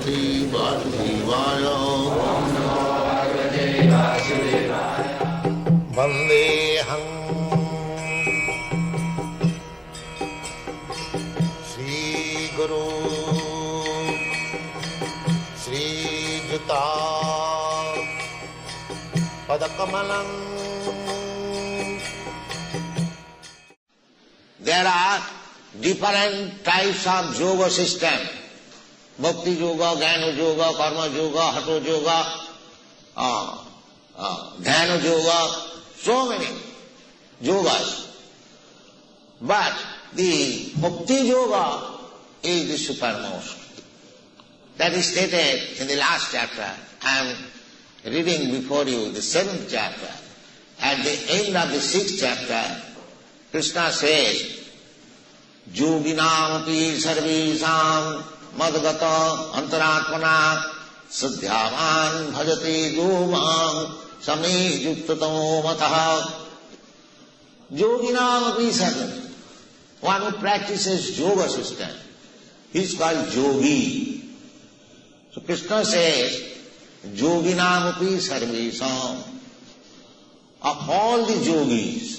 Bhagavate Vasudevaya. Vandeham Sri Guru Sri Juta Padakamalam. There are different types of yoga system. Bhakti yoga, Jnana yoga, Karma yoga, Hatha yoga, Dhyana yoga, so many yogas. But the Bhakti yoga is the supermost. That is stated in the last chapter. I am reading before you the 7th chapter. At the end of the 6th chapter, Krishna says, Yoginamapi sarvesam madgata antaratmana sadhyavan bhajate domam same yuktato mataha. Yoginamapi sarvesam. One who practices yoga system, he is called yogi. So Krishna says, Yoginamapi sarvesam. Of all the yogis,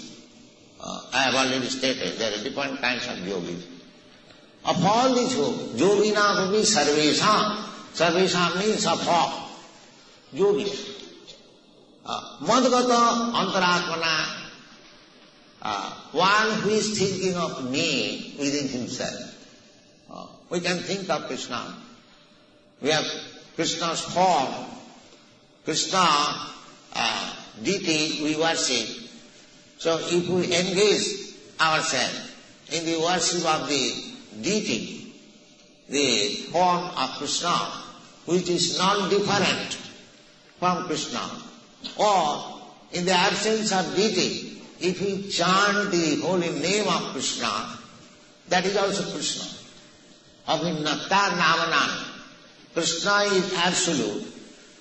I have already stated, there are different kinds of yogis. Of all these yoginapapi sarvesam. Sarvesam means of all yogis. Madgata antaratmana. One who is thinking of me within himself. We can think of Krishna. We have Krishna's form. Krishna, deity, we worship. So if we engage ourselves in the worship of the deity, the form of Krishna, which is non-different from Krishna, or in the absence of deity, if we chant the holy name of Krishna, that is also Krishna. Abhinnatta namanam. Krishna is absolute.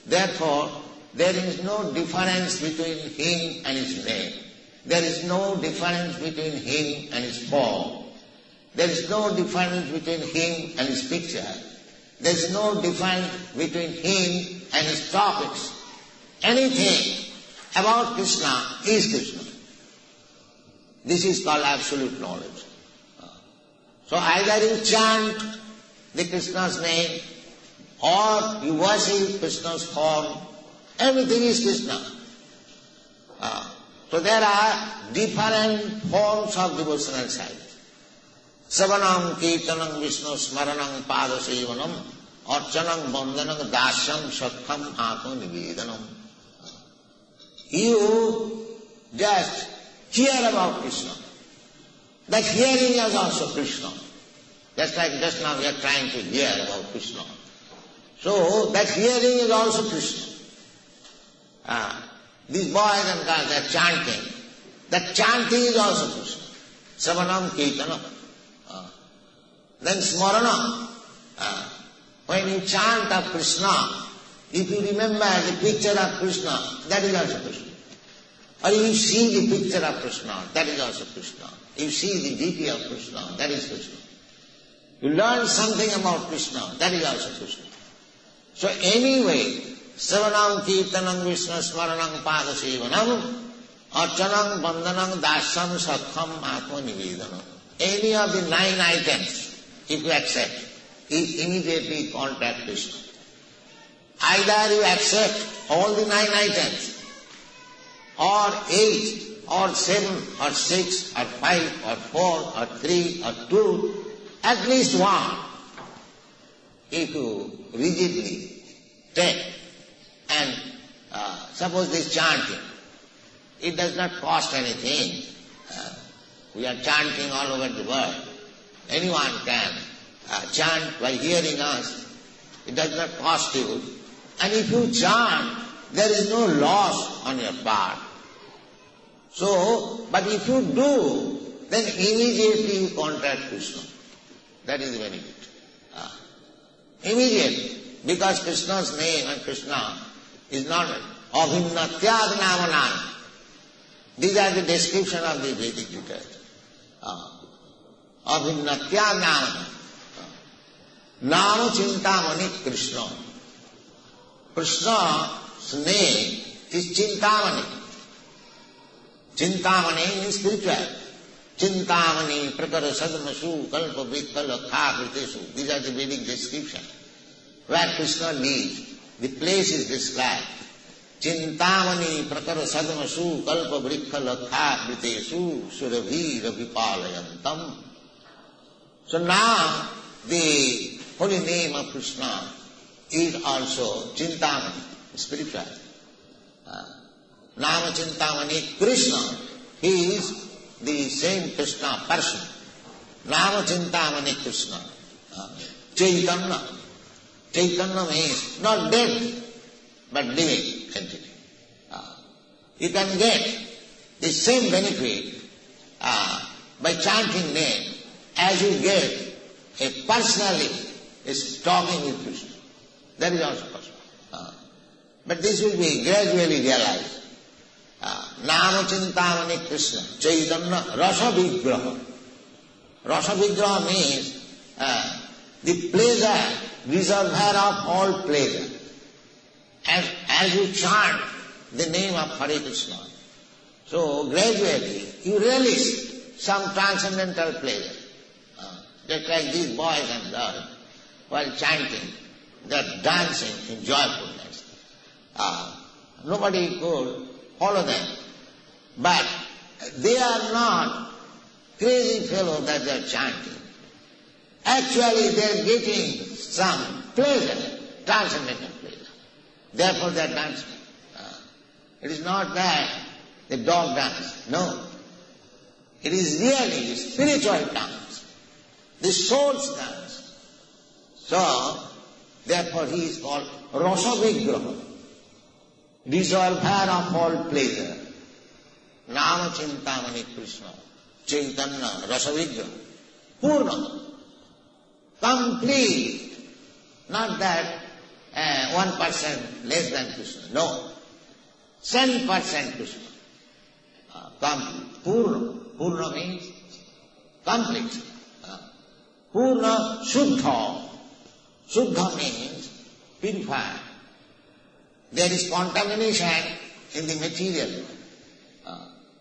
Therefore, there is no difference between him and his name. There is no difference between him and his form. There is no difference between him and his picture. There is no difference between him and his topics. Anything about Krishna is Krishna. This is called absolute knowledge. So either you chant the Krishna's name or you worship Krishna's form, everything is Krishna. So there are different forms of devotional service. Savanam kirtanam Vishnu smaranam padasevanam archanam bandhanam dasyam sakham atma nivedanam. You just hear about Krishna. That hearing is also Krishna. Just like just now we are trying to hear about Krishna. So that hearing is also Krishna. These boys and girls, they are chanting. That chanting is also Krishna. Savanam kirtanam. Then smaranam. When you chant of Krishna, if you remember the picture of Krishna, that is also Krishna. Or you see the picture of Krishna, that is also Krishna. You see the deity of Krishna, that is Krishna. You learn something about Krishna, that is also Krishna. So anyway, Savanam kirtanam Vishnu smaranam padasevanam archanam bandhanam dasyam sakham atma nivedanam. Any of the 9 items, if you accept, you immediately contact Krishna. Either you accept all the 9 items, or 8, or 7, or 6, or 5, or 4, or 3, or 2, at least one, if you rigidly take. And suppose this chanting, it does not cost anything. We are chanting all over the world. Anyone can chant by hearing us. It does not cost you. And if you chant, there is no loss on your part. So, but if you do, then immediately you contact Krishna. That is the benefit. Immediately. Because Krishna's name and Krishna is not abhinnatyad namanan. These are the description of the Vedic literature. Abhinnatyad namanan. Nama Chintamani Krishna. Krishna's name is Chintamani. Chintamani is spiritual. Chintamani, Prakara Sadamasu, Kalpa Vikala, Kha, these are the Vedic description. Where Krishna lives, the place is described. Chintamani, Prakara Sadamasu, Kalpa Vikala, Kha, Surabhi, Ravipalayantam. So now, the holy name of Krishna is also Chintamani, spiritual. Nama Chintamani Krishna, he is the same Krishna person. Nama Chintamani Krishna. Chaitanya. Chaitanya means not dead, but living entity. You can get the same benefit by chanting name as you get a personally is talking with Krishna. That is also possible. But this will be gradually realized. Nama Chintamani Krishna, Chaitanya Rasa Vigraha. Rasa Vigraha means the pleasure, reservoir of all pleasure. As you chant the name of Hare Krishna, so gradually you relish some transcendental pleasure. Just like these boys and girls, while chanting, they are dancing in joyfulness. Nobody could follow them. But they are not crazy fellows that they are chanting. Actually they are getting some pleasure, transcendental pleasure. Therefore they are dancing. It is not that the dog dance. No. It is really spiritual dance. The soul's dance. So, therefore he is called Rasa Vigraha. Reservoir of all pleasure. Nama Chintamani Krishna. Chaitanya Rasa Vigraha. Purna. Complete. Not that 1% less than Krishna. No. 10% Krishna. Complete. Purna. Purna means complete. Purna Shuddha. Shuddha means purified. There is contamination in the material.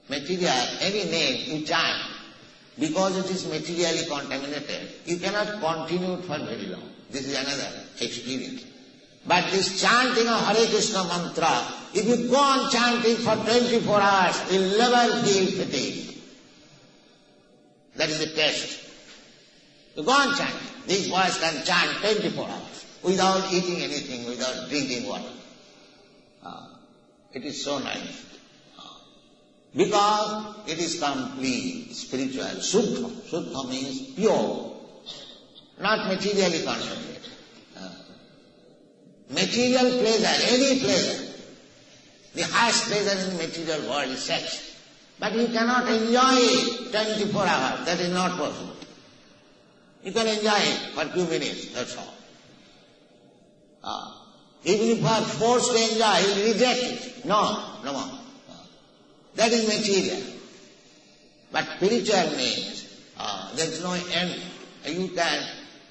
Material, any name you chant, because it is materially contaminated, you cannot continue it for very long. This is another experience. But this chanting of Hare Krishna mantra, if you go on chanting for 24 hours, you will never feel fatigue. That is the test. You go on chanting. These boys can chant 24 hours without eating anything, without drinking water. It is so nice. Because it is complete, spiritual, Suddha. Suddha means pure, not materially concentrated. Material pleasure, any pleasure, the highest pleasure in the material world is sex. But you cannot enjoy it 24 hours, that is not possible. You can enjoy it for 2 minutes, that's all. Even if you are forced to enjoy, you will reject it. No more. That is material. But spiritual means there is no end. You can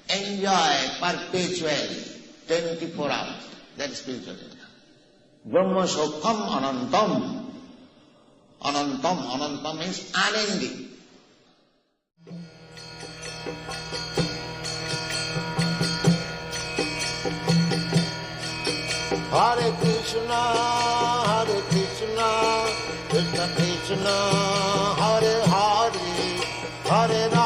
enjoy perpetually, 24 hours. That is spiritual. Brahma Sokham Anantam. Anantam means unending. Hare Krishna, Krishna Krishna, Hare Hare, Hare Rama.